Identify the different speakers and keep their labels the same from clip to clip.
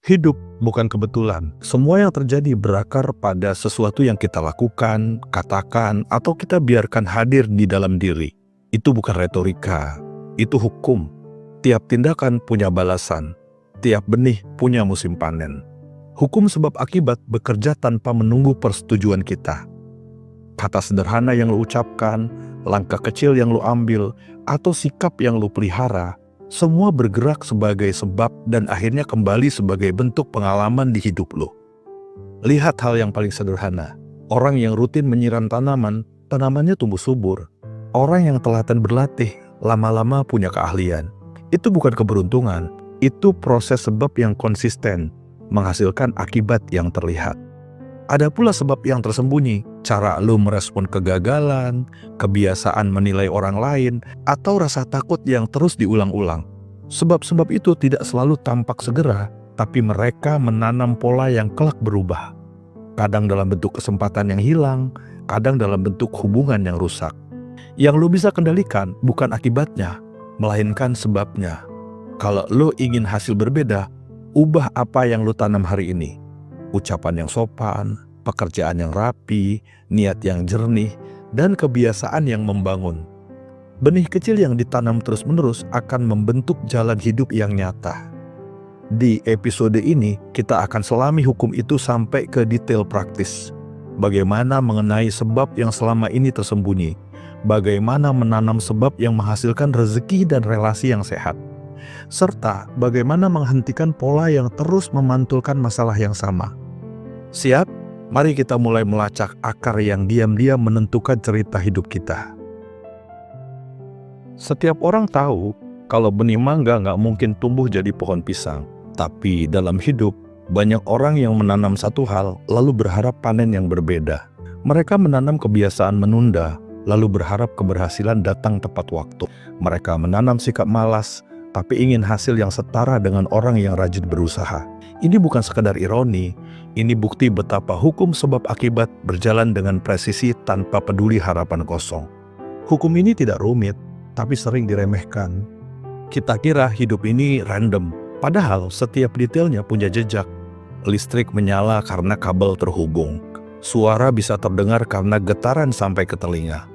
Speaker 1: Hidup bukan kebetulan. Semua yang terjadi berakar pada sesuatu yang kita lakukan, katakan, atau kita biarkan hadir di dalam diri. Itu bukan retorika, itu hukum. Tiap tindakan punya balasan, tiap benih punya musim panen. Hukum sebab akibat bekerja tanpa menunggu persetujuan kita. Kata sederhana yang lo ucapkan, langkah kecil yang lo ambil, atau sikap yang lo pelihara, semua bergerak sebagai sebab dan akhirnya kembali sebagai bentuk pengalaman di hidup lo. Lihat hal yang paling sederhana. Orang yang rutin menyiram tanaman, tanamannya tumbuh subur. Orang yang telaten berlatih, lama-lama punya keahlian. Itu bukan keberuntungan, itu proses sebab yang konsisten, menghasilkan akibat yang terlihat. Ada pula sebab yang tersembunyi, cara lo merespon kegagalan, kebiasaan menilai orang lain, atau rasa takut yang terus diulang-ulang. Sebab-sebab itu tidak selalu tampak segera, tapi mereka menanam pola yang kelak berubah. Kadang dalam bentuk kesempatan yang hilang, kadang dalam bentuk hubungan yang rusak. Yang lo bisa kendalikan bukan akibatnya, melainkan sebabnya. Kalau lo ingin hasil berbeda, ubah apa yang lo tanam hari ini. Ucapan yang sopan, pekerjaan yang rapi, niat yang jernih, dan kebiasaan yang membangun. Benih kecil yang ditanam terus-menerus akan membentuk jalan hidup yang nyata. Di episode ini, kita akan selami hukum itu sampai ke detail praktis. Bagaimana mengenai sebab yang selama ini tersembunyi. Bagaimana menanam sebab yang menghasilkan rezeki dan relasi yang sehat. Serta bagaimana menghentikan pola yang terus memantulkan masalah yang sama. Siap? Mari kita mulai melacak akar yang diam-diam menentukan cerita hidup kita. Setiap orang tahu kalau benih mangga nggak mungkin tumbuh jadi pohon pisang. Tapi dalam hidup, banyak orang yang menanam satu hal lalu berharap panen yang berbeda. Mereka menanam kebiasaan menunda, lalu berharap keberhasilan datang tepat waktu. Mereka menanam sikap malas, tapi ingin hasil yang setara dengan orang yang rajin berusaha. Ini bukan sekadar ironi, ini bukti betapa hukum sebab akibat berjalan dengan presisi tanpa peduli harapan kosong. Hukum ini tidak rumit, tapi sering diremehkan. Kita kira hidup ini random, padahal setiap detailnya punya jejak. Listrik menyala karena kabel terhubung. Suara bisa terdengar karena getaran sampai ke telinga.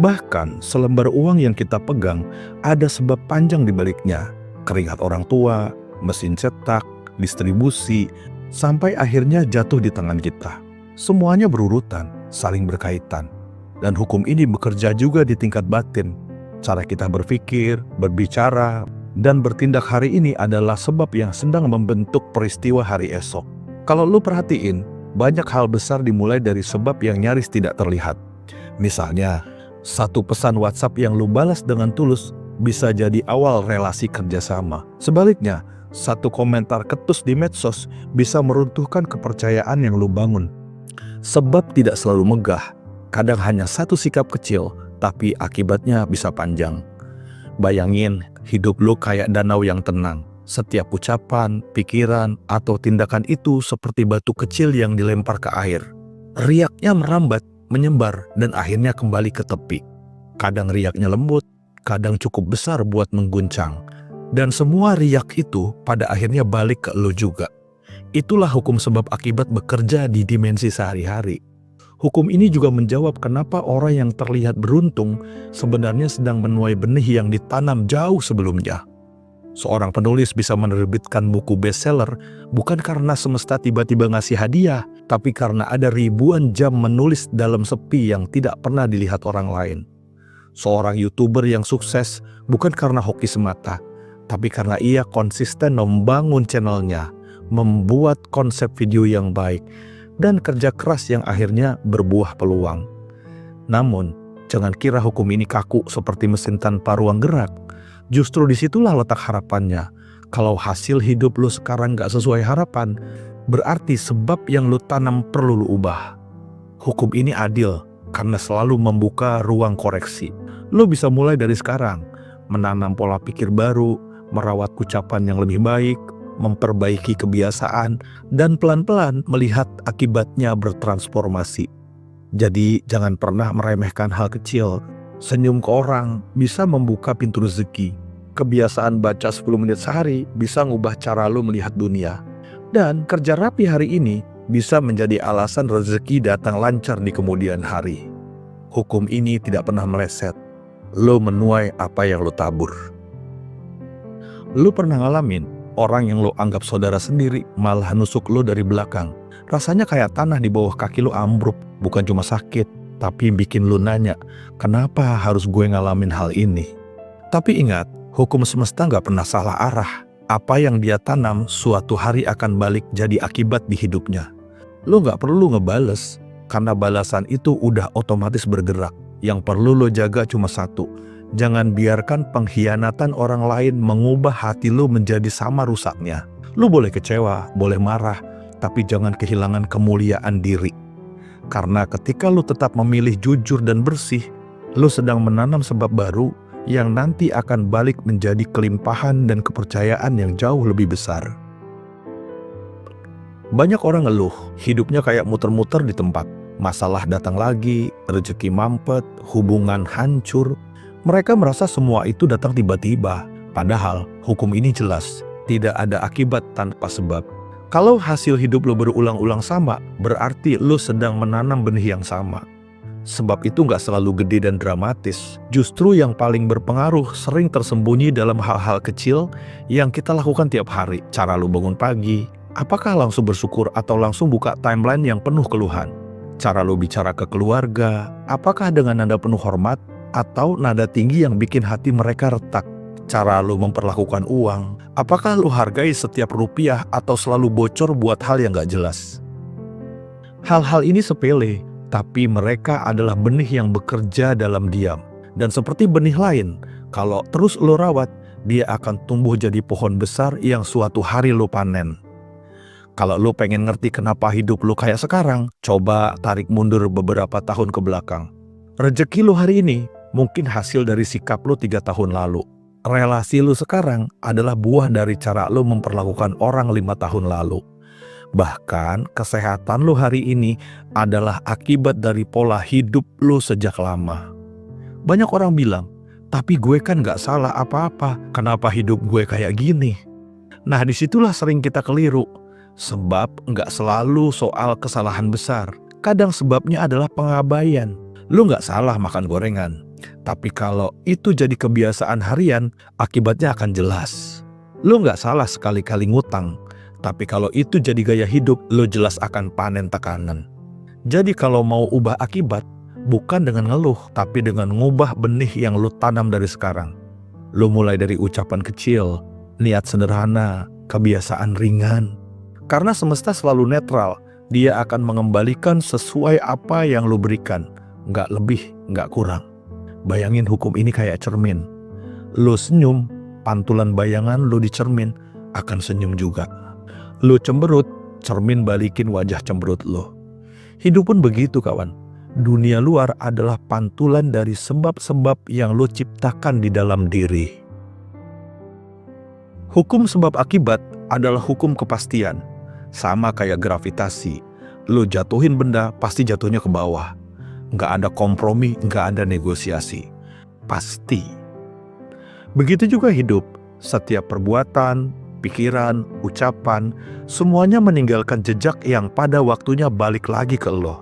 Speaker 1: Bahkan selembar uang yang kita pegang ada sebab panjang di baliknya. Keringat orang tua, mesin cetak, distribusi, sampai akhirnya jatuh di tangan kita. Semuanya berurutan, saling berkaitan. Dan hukum ini bekerja juga di tingkat batin. Cara kita berpikir, berbicara, dan bertindak hari ini adalah sebab yang sedang membentuk peristiwa hari esok. Kalau lu perhatiin, banyak hal besar dimulai dari sebab yang nyaris tidak terlihat. Misalnya, satu pesan WhatsApp yang lu balas dengan tulus bisa jadi awal relasi kerjasama. Sebaliknya, satu komentar ketus di medsos bisa meruntuhkan kepercayaan yang lu bangun. Sebab tidak selalu megah, kadang hanya satu sikap kecil, tapi akibatnya bisa panjang. Bayangin, hidup lu kayak danau yang tenang. Setiap ucapan, pikiran, atau tindakan itu seperti batu kecil yang dilempar ke air. Riaknya merambat, menyebar, dan akhirnya kembali ke tepi. Kadang riaknya lembut, kadang cukup besar buat mengguncang. Dan semua riak itu pada akhirnya balik ke elu juga. Itulah hukum sebab akibat bekerja di dimensi sehari-hari. Hukum ini juga menjawab kenapa orang yang terlihat beruntung sebenarnya sedang menuai benih yang ditanam jauh sebelumnya. Seorang penulis bisa menerbitkan buku bestseller bukan karena semesta tiba-tiba ngasih hadiah, tapi karena ada ribuan jam menulis dalam sepi yang tidak pernah dilihat orang lain. Seorang YouTuber yang sukses bukan karena hoki semata, tapi karena ia konsisten membangun channelnya, membuat konsep video yang baik, dan kerja keras yang akhirnya berbuah peluang. Namun, jangan kira hukum ini kaku seperti mesin tanpa ruang gerak. Justru disitulah letak harapannya. Kalau hasil hidup lu sekarang gak sesuai harapan, berarti sebab yang lu tanam perlu lu ubah. Hukum ini adil karena selalu membuka ruang koreksi. Lu bisa mulai dari sekarang, menanam pola pikir baru, merawat ucapan yang lebih baik, memperbaiki kebiasaan, dan pelan-pelan melihat akibatnya bertransformasi. Jadi jangan pernah meremehkan hal kecil. Senyum ke orang bisa membuka pintu rezeki. Kebiasaan baca 10 menit sehari bisa ngubah cara lu melihat dunia. Dan kerja rapi hari ini bisa menjadi alasan rezeki datang lancar di kemudian hari. Hukum ini tidak pernah meleset. Lo menuai apa yang lo tabur. Lo pernah ngalamin orang yang lo anggap saudara sendiri malah nusuk lo dari belakang. Rasanya kayak tanah di bawah kaki lo ambruk, bukan cuma sakit, tapi bikin lo nanya, kenapa harus gue ngalamin hal ini? Tapi ingat, hukum semesta gak pernah salah arah. Apa yang dia tanam suatu hari akan balik jadi akibat di hidupnya. Lo gak perlu ngebales, karena balasan itu udah otomatis bergerak. Yang perlu lo jaga cuma satu, jangan biarkan pengkhianatan orang lain mengubah hati lo menjadi sama rusaknya. Lo boleh kecewa, boleh marah, tapi jangan kehilangan kemuliaan diri. Karena ketika lo tetap memilih jujur dan bersih, lo sedang menanam sebab baru yang nanti akan balik menjadi kelimpahan dan kepercayaan yang jauh lebih besar. Banyak orang ngeluh, hidupnya kayak muter-muter di tempat. Masalah datang lagi, rezeki mampet, hubungan hancur. Mereka merasa semua itu datang tiba-tiba. Padahal hukum ini jelas, tidak ada akibat tanpa sebab. Kalau hasil hidup lo berulang-ulang sama, berarti lo sedang menanam benih yang sama. Sebab itu gak selalu gede dan dramatis. Justru yang paling berpengaruh sering tersembunyi dalam hal-hal kecil yang kita lakukan tiap hari. Cara lo bangun pagi, apakah langsung bersyukur atau langsung buka timeline yang penuh keluhan? Cara lo bicara ke keluarga, apakah dengan nada penuh hormat atau nada tinggi yang bikin hati mereka retak? Cara lo memperlakukan uang, apakah lo hargai setiap rupiah atau selalu bocor buat hal yang gak jelas? Hal-hal ini sepele, tapi mereka adalah benih yang bekerja dalam diam. Dan seperti benih lain, kalau terus lo rawat, dia akan tumbuh jadi pohon besar yang suatu hari lo panen. Kalau lo pengen ngerti kenapa hidup lo kayak sekarang, coba tarik mundur beberapa tahun ke belakang. Rezeki lo hari ini mungkin hasil dari sikap lo 3 tahun lalu. Relasi lo sekarang adalah buah dari cara lo memperlakukan orang 5 tahun lalu. Bahkan kesehatan lo hari ini adalah akibat dari pola hidup lo sejak lama. Banyak orang bilang, tapi gue kan gak salah apa-apa, kenapa hidup gue kayak gini? Nah disitulah sering kita keliru, sebab gak selalu soal kesalahan besar. Kadang sebabnya adalah pengabaian. Lo gak salah makan gorengan, tapi kalau itu jadi kebiasaan harian, akibatnya akan jelas. Lo gak salah sekali-kali ngutang, tapi kalau itu jadi gaya hidup, lo jelas akan panen tekanan. Jadi kalau mau ubah akibat, bukan dengan ngeluh, tapi dengan ngubah benih yang lo tanam dari sekarang. Lo mulai dari ucapan kecil, niat sederhana, kebiasaan ringan. Karena semesta selalu netral, dia akan mengembalikan sesuai apa yang lo berikan. Nggak lebih, nggak kurang. Bayangin hukum ini kayak cermin. Lo senyum, pantulan bayangan lo di cermin akan senyum juga. Lo cemberut, cermin balikin wajah cemberut lo. Hidup pun begitu kawan. Dunia luar adalah pantulan dari sebab-sebab yang lo ciptakan di dalam diri. Hukum sebab akibat adalah hukum kepastian. Sama kayak gravitasi. Lo jatuhin benda, pasti jatuhnya ke bawah. Nggak ada kompromi, nggak ada negosiasi. Pasti. Begitu juga hidup. Setiap perbuatan, pikiran, ucapan, semuanya meninggalkan jejak yang pada waktunya balik lagi ke lo.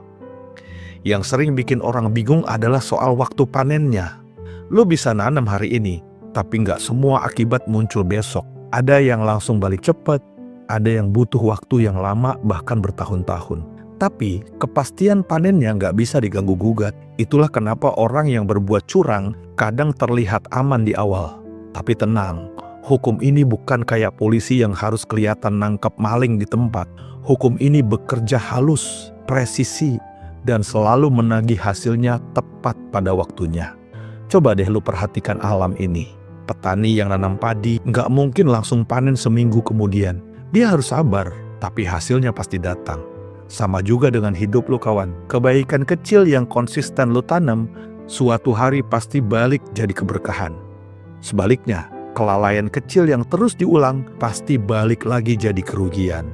Speaker 1: Yang sering bikin orang bingung adalah soal waktu panennya. Lo bisa nanam hari ini, tapi nggak semua akibat muncul besok. Ada yang langsung balik cepat, ada yang butuh waktu yang lama bahkan bertahun-tahun. Tapi kepastian panennya nggak bisa diganggu-gugat. Itulah kenapa orang yang berbuat curang kadang terlihat aman di awal. Tapi tenang, hukum ini bukan kayak polisi yang harus kelihatan nangkep maling di tempat. Hukum ini bekerja halus, presisi, dan selalu menagih hasilnya tepat pada waktunya. Coba deh lu perhatikan alam ini. Petani yang nanam padi nggak mungkin langsung panen seminggu kemudian. Dia harus sabar, tapi hasilnya pasti datang. Sama juga dengan hidup lu kawan. Kebaikan kecil yang konsisten lu tanam, suatu hari pasti balik jadi keberkahan. Sebaliknya, kelalaian kecil yang terus diulang pasti balik lagi jadi kerugian.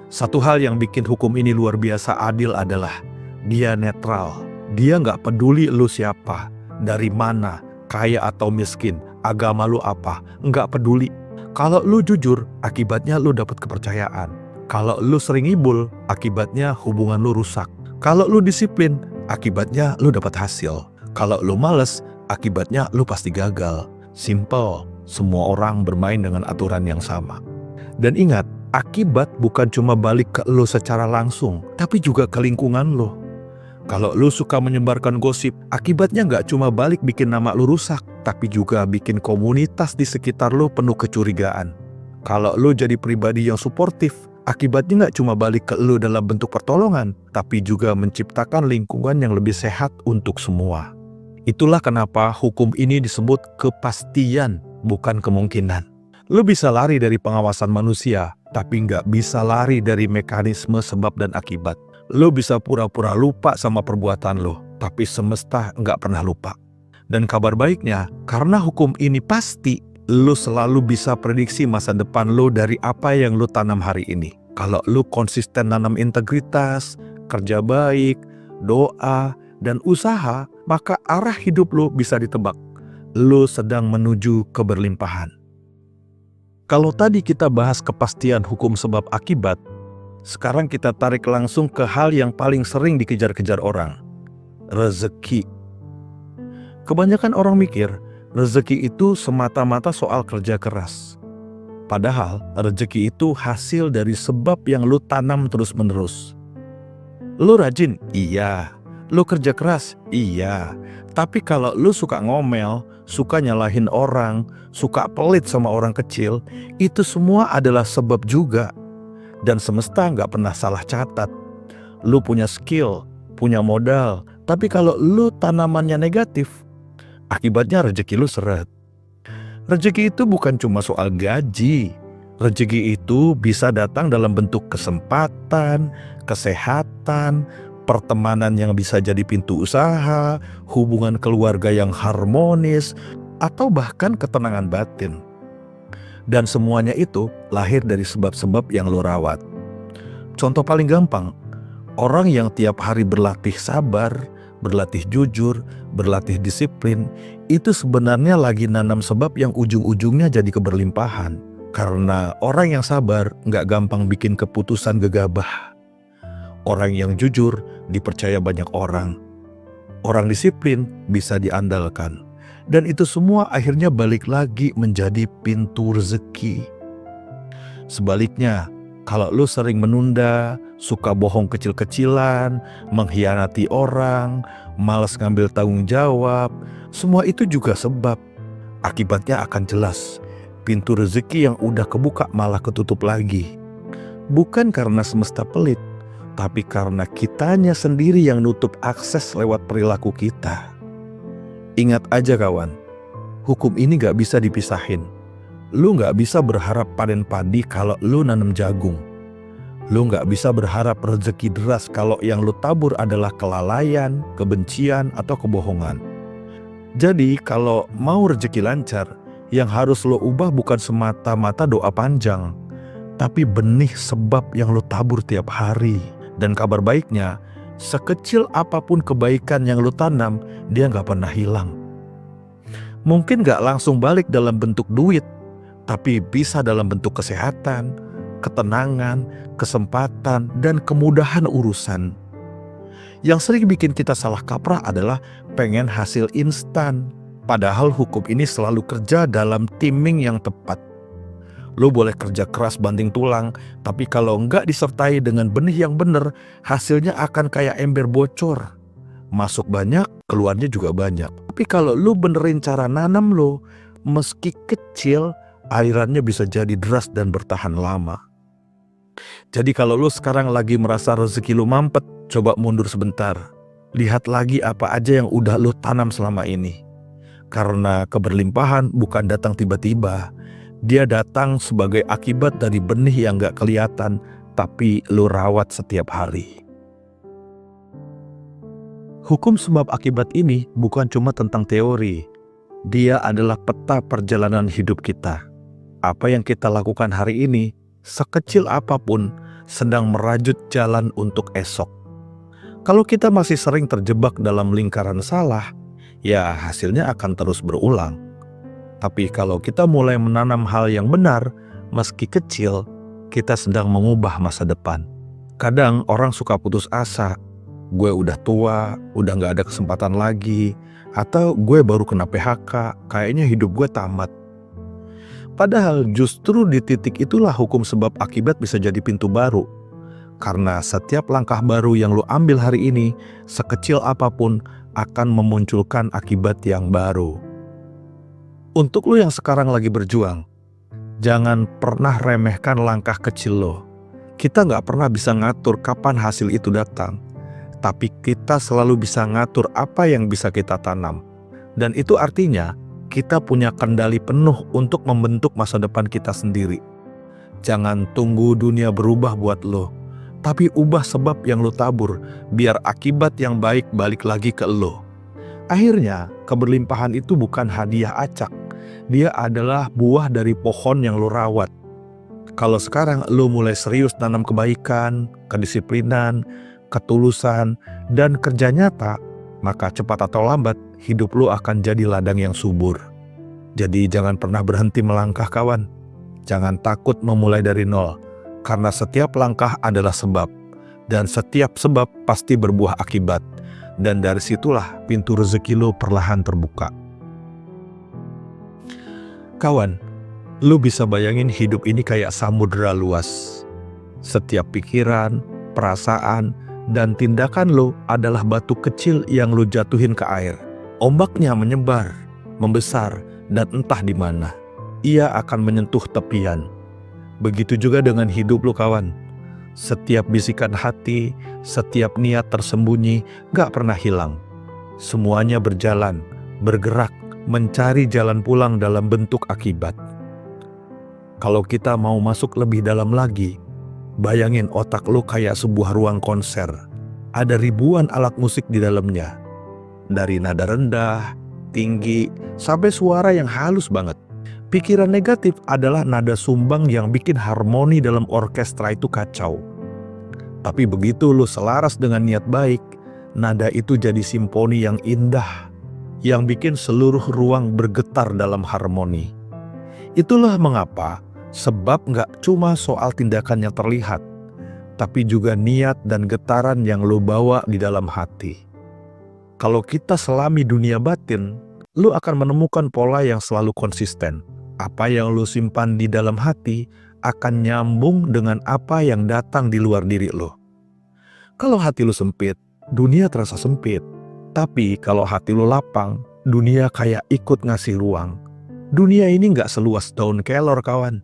Speaker 1: Satu hal yang bikin hukum ini luar biasa adil adalah dia netral. Dia nggak peduli lu siapa, dari mana, kaya atau miskin, agama lu apa, nggak peduli. Kalau lu jujur, akibatnya lu dapat kepercayaan. Kalau lu sering ngibul, akibatnya hubungan lu rusak. Kalau lu disiplin, akibatnya lu dapat hasil. Kalau lu males, akibatnya lu pasti gagal. Simple, semua orang bermain dengan aturan yang sama. Dan ingat, akibat bukan cuma balik ke lu secara langsung, tapi juga ke lingkungan lu. Kalau lu suka menyebarkan gosip, akibatnya nggak cuma balik bikin nama lu rusak, tapi juga bikin komunitas di sekitar lu penuh kecurigaan. Kalau lu jadi pribadi yang suportif, akibatnya nggak cuma balik ke lu dalam bentuk pertolongan, tapi juga menciptakan lingkungan yang lebih sehat untuk semua. Itulah kenapa hukum ini disebut kepastian, bukan kemungkinan. Lu bisa lari dari pengawasan manusia, tapi nggak bisa lari dari mekanisme sebab dan akibat. Lu bisa pura-pura lupa sama perbuatan lu, tapi semesta nggak pernah lupa. Dan kabar baiknya, karena hukum ini pasti, lu selalu bisa prediksi masa depan lu dari apa yang lu tanam hari ini. Kalau lu konsisten nanam integritas, kerja baik, doa, dan usaha, maka arah hidup lu bisa ditebak. Lu sedang menuju keberlimpahan. Kalau tadi kita bahas kepastian hukum sebab akibat, sekarang kita tarik langsung ke hal yang paling sering dikejar-kejar orang. Rezeki. Kebanyakan orang mikir, rezeki itu semata-mata soal kerja keras. Padahal, rezeki itu hasil dari sebab yang lu tanam terus-menerus. Lu rajin? Iya. Lu kerja keras? Iya. Tapi kalau lu suka ngomel, suka nyalahin orang, suka pelit sama orang kecil, itu semua adalah sebab juga. Dan semesta nggak pernah salah catat. Lu punya skill, punya modal, tapi kalau lu tanamannya negatif, akibatnya rezeki lu seret. Rezeki itu bukan cuma soal gaji. Rezeki itu bisa datang dalam bentuk kesempatan, kesehatan, pertemanan yang bisa jadi pintu usaha, hubungan keluarga yang harmonis, atau bahkan ketenangan batin. Dan semuanya itu lahir dari sebab-sebab yang lo rawat. Contoh paling gampang, orang yang tiap hari berlatih sabar, berlatih jujur, berlatih disiplin, itu sebenarnya lagi nanam sebab yang ujung-ujungnya jadi keberlimpahan. Karena orang yang sabar nggak gampang bikin keputusan gegabah. Orang yang jujur dipercaya banyak orang. Orang disiplin bisa diandalkan. Dan itu semua akhirnya balik lagi menjadi pintu rezeki. Sebaliknya, kalau lu sering menunda, suka bohong kecil-kecilan, mengkhianati orang, malas ngambil tanggung jawab, semua itu juga sebab. Akibatnya akan jelas. Pintu rezeki yang udah kebuka malah ketutup lagi. Bukan karena semesta pelit, tapi karena kitanya sendiri yang nutup akses lewat perilaku kita. Ingat aja kawan, hukum ini gak bisa dipisahin. Lu gak bisa berharap panen padi kalau lu nanam jagung. Lu gak bisa berharap rezeki deras kalau yang lu tabur adalah kelalaian, kebencian, atau kebohongan. Jadi kalau mau rezeki lancar, yang harus lu ubah bukan semata-mata doa panjang, tapi benih sebab yang lu tabur tiap hari. Dan kabar baiknya, sekecil apapun kebaikan yang lu tanam, dia gak pernah hilang. Mungkin gak langsung balik dalam bentuk duit, tapi bisa dalam bentuk kesehatan, ketenangan, kesempatan, dan kemudahan urusan. Yang sering bikin kita salah kaprah adalah pengen hasil instan, padahal hukum ini selalu kerja dalam timing yang tepat. Lo boleh kerja keras banting tulang, tapi kalau nggak disertai dengan benih yang benar, hasilnya akan kayak ember bocor. Masuk banyak, keluarnya juga banyak. Tapi kalau lo benerin cara nanam lo, meski kecil, alirannya bisa jadi deras dan bertahan lama. Jadi kalau lo sekarang lagi merasa rezeki lo mampet, coba mundur sebentar. Lihat lagi apa aja yang udah lo tanam selama ini. Karena keberlimpahan bukan datang tiba-tiba. Dia datang sebagai akibat dari benih yang gak kelihatan, tapi lu rawat setiap hari. Hukum sebab akibat ini bukan cuma tentang teori. Dia adalah peta perjalanan hidup kita. Apa yang kita lakukan hari ini, sekecil apapun, sedang merajut jalan untuk esok. Kalau kita masih sering terjebak dalam lingkaran salah, ya hasilnya akan terus berulang. Tapi kalau kita mulai menanam hal yang benar, meski kecil, kita sedang mengubah masa depan. Kadang orang suka putus asa, gue udah tua, udah gak ada kesempatan lagi, atau gue baru kena PHK, kayaknya hidup gue tamat. Padahal justru di titik itulah hukum sebab akibat bisa jadi pintu baru. Karena setiap langkah baru yang lu ambil hari ini, sekecil apapun, akan memunculkan akibat yang baru. Untuk lu yang sekarang lagi berjuang, jangan pernah remehkan langkah kecil lo. Kita gak pernah bisa ngatur kapan hasil itu datang, tapi kita selalu bisa ngatur apa yang bisa kita tanam. Dan itu artinya kita punya kendali penuh untuk membentuk masa depan kita sendiri. Jangan tunggu dunia berubah buat lo, tapi ubah sebab yang lo tabur, biar akibat yang baik balik lagi ke lo. Akhirnya, keberlimpahan itu bukan hadiah acak. Dia adalah buah dari pohon yang lo rawat. Kalau sekarang lo mulai serius tanam kebaikan, kedisiplinan, ketulusan, dan kerja nyata, maka cepat atau lambat hidup lo akan jadi ladang yang subur. Jadi jangan pernah berhenti melangkah, kawan. Jangan takut memulai dari nol, karena setiap langkah adalah sebab, dan setiap sebab pasti berbuah akibat. Dan dari situlah pintu rezeki lo perlahan terbuka. Kawan, lu bisa bayangin hidup ini kayak samudera luas. Setiap pikiran, perasaan, dan tindakan lu adalah batu kecil yang lu jatuhin ke air. Ombaknya menyebar, membesar, dan entah di mana ia akan menyentuh tepian. Begitu juga dengan hidup lu, kawan. Setiap bisikan hati, setiap niat tersembunyi gak pernah hilang. Semuanya berjalan, bergerak, mencari jalan pulang dalam bentuk akibat. Kalau kita mau masuk lebih dalam lagi, bayangin otak lu kayak sebuah ruang konser. Ada ribuan alat musik di dalamnya. Dari nada rendah, tinggi, sampai suara yang halus banget. Pikiran negatif adalah nada sumbang yang bikin harmoni dalam orkestra itu kacau. Tapi begitu lu selaras dengan niat baik, nada itu jadi simfoni yang indah, yang bikin seluruh ruang bergetar dalam harmoni. Itulah mengapa sebab gak cuma soal tindakan yang terlihat, tapi juga niat dan getaran yang lu bawa di dalam hati. Kalau kita selami dunia batin, lu akan menemukan pola yang selalu konsisten. Apa yang lu simpan di dalam hati akan nyambung dengan apa yang datang di luar diri lu. Kalau hati lu sempit, dunia terasa sempit. Tapi kalau hati lu lapang, dunia kayak ikut ngasih ruang. Dunia ini gak seluas daun kelor, kawan.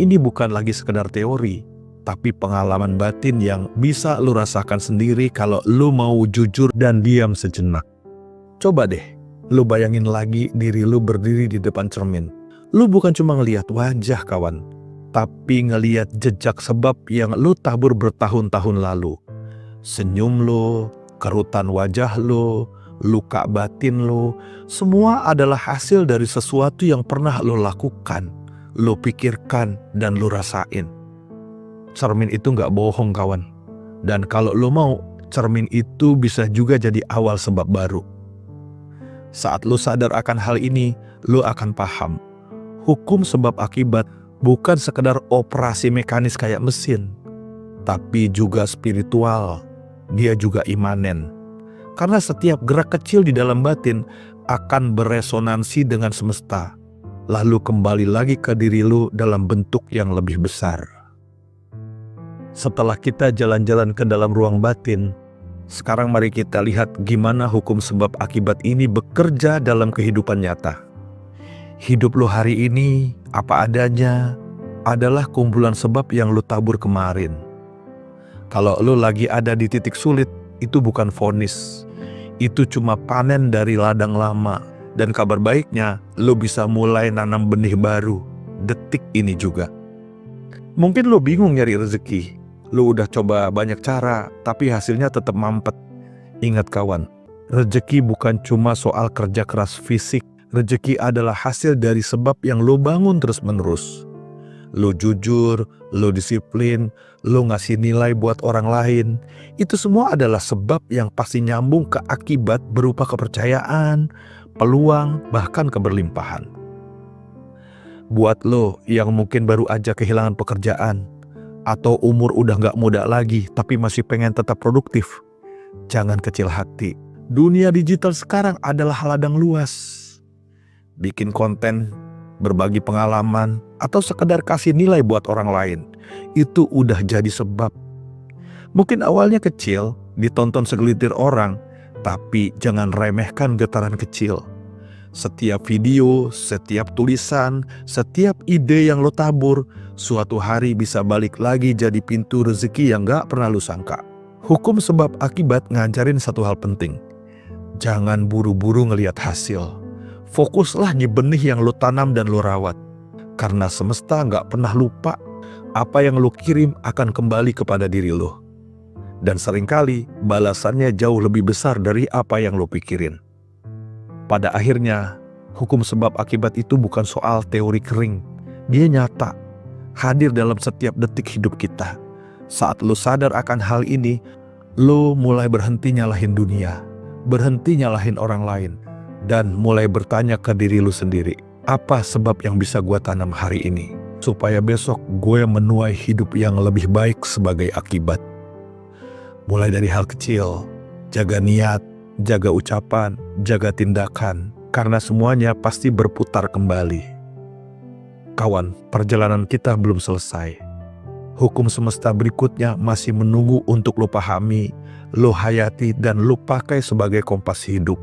Speaker 1: Ini bukan lagi sekedar teori, tapi pengalaman batin yang bisa lu rasakan sendiri kalau lu mau jujur dan diam sejenak. Coba deh, lu bayangin lagi diri lu berdiri di depan cermin. Lu bukan cuma ngelihat wajah, kawan, tapi ngelihat jejak sebab yang lu tabur bertahun-tahun lalu. Senyum lu, kerutan wajah lu, luka batin lu, semua adalah hasil dari sesuatu yang pernah lu lakukan, lu pikirkan, dan lu rasain. Cermin itu gak bohong, kawan. Dan kalau lu mau, cermin itu bisa juga jadi awal sebab baru. Saat lu sadar akan hal ini, lu akan paham. Hukum sebab akibat bukan sekedar operasi mekanis kayak mesin, tapi juga spiritual. Dia juga imanen. Karena setiap gerak kecil di dalam batin akan beresonansi dengan semesta, lalu kembali lagi ke diri lu dalam bentuk yang lebih besar. Setelah kita jalan-jalan ke dalam ruang batin, sekarang mari kita lihat gimana hukum sebab akibat ini bekerja dalam kehidupan nyata. Hidup lu hari ini, apa adanya, adalah kumpulan sebab yang lu tabur kemarin. Kalau lu lagi ada di titik sulit, itu bukan vonis. Itu cuma panen dari ladang lama. Dan kabar baiknya, lu bisa mulai nanam benih baru, detik ini juga. Mungkin lu bingung nyari rezeki. Lu udah coba banyak cara, tapi hasilnya tetap mampet. Ingat, kawan, rezeki bukan cuma soal kerja keras fisik. Rezeki adalah hasil dari sebab yang lo bangun terus-menerus. Lo jujur, lo disiplin, lo ngasih nilai buat orang lain. Itu semua adalah sebab yang pasti nyambung ke akibat berupa kepercayaan, peluang, bahkan keberlimpahan. Buat lo yang mungkin baru aja kehilangan pekerjaan, atau umur udah gak muda lagi tapi masih pengen tetap produktif, jangan kecil hati. Dunia digital sekarang adalah ladang luas. Bikin konten, berbagi pengalaman, atau sekedar kasih nilai buat orang lain, itu udah jadi sebab. Mungkin awalnya kecil, ditonton segelintir orang, tapi jangan remehkan getaran kecil. Setiap video, setiap tulisan, setiap ide yang lo tabur, suatu hari bisa balik lagi jadi pintu rezeki yang gak pernah lo sangka. Hukum sebab akibat ngajarin satu hal penting. Jangan buru-buru ngelihat hasil. Fokuslah di benih yang lo tanam dan lo rawat. Karena semesta gak pernah lupa, apa yang lo kirim akan kembali kepada diri lo. Dan seringkali balasannya jauh lebih besar dari apa yang lo pikirin. Pada akhirnya, hukum sebab akibat itu bukan soal teori kering. Dia nyata, hadir dalam setiap detik hidup kita. Saat lo sadar akan hal ini, lo mulai berhenti nyalahin dunia, berhenti nyalahin orang lain, dan mulai bertanya ke diri lo sendiri, apa sebab yang bisa gue tanam hari ini, supaya besok gue menuai hidup yang lebih baik sebagai akibat. Mulai dari hal kecil, jaga niat, jaga ucapan, jaga tindakan, karena semuanya pasti berputar kembali. Kawan, perjalanan kita belum selesai. Hukum semesta berikutnya masih menunggu untuk lo pahami, lo hayati, dan lo pakai sebagai kompas hidup.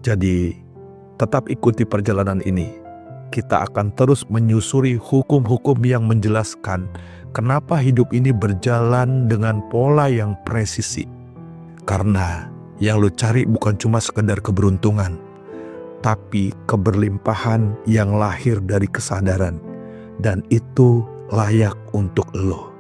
Speaker 1: Jadi, tetap ikuti perjalanan ini. Kita akan terus menyusuri hukum-hukum yang menjelaskan kenapa hidup ini berjalan dengan pola yang presisi. Karena yang lo cari bukan cuma sekedar keberuntungan, tapi keberlimpahan yang lahir dari kesadaran, dan itu layak untuk lo.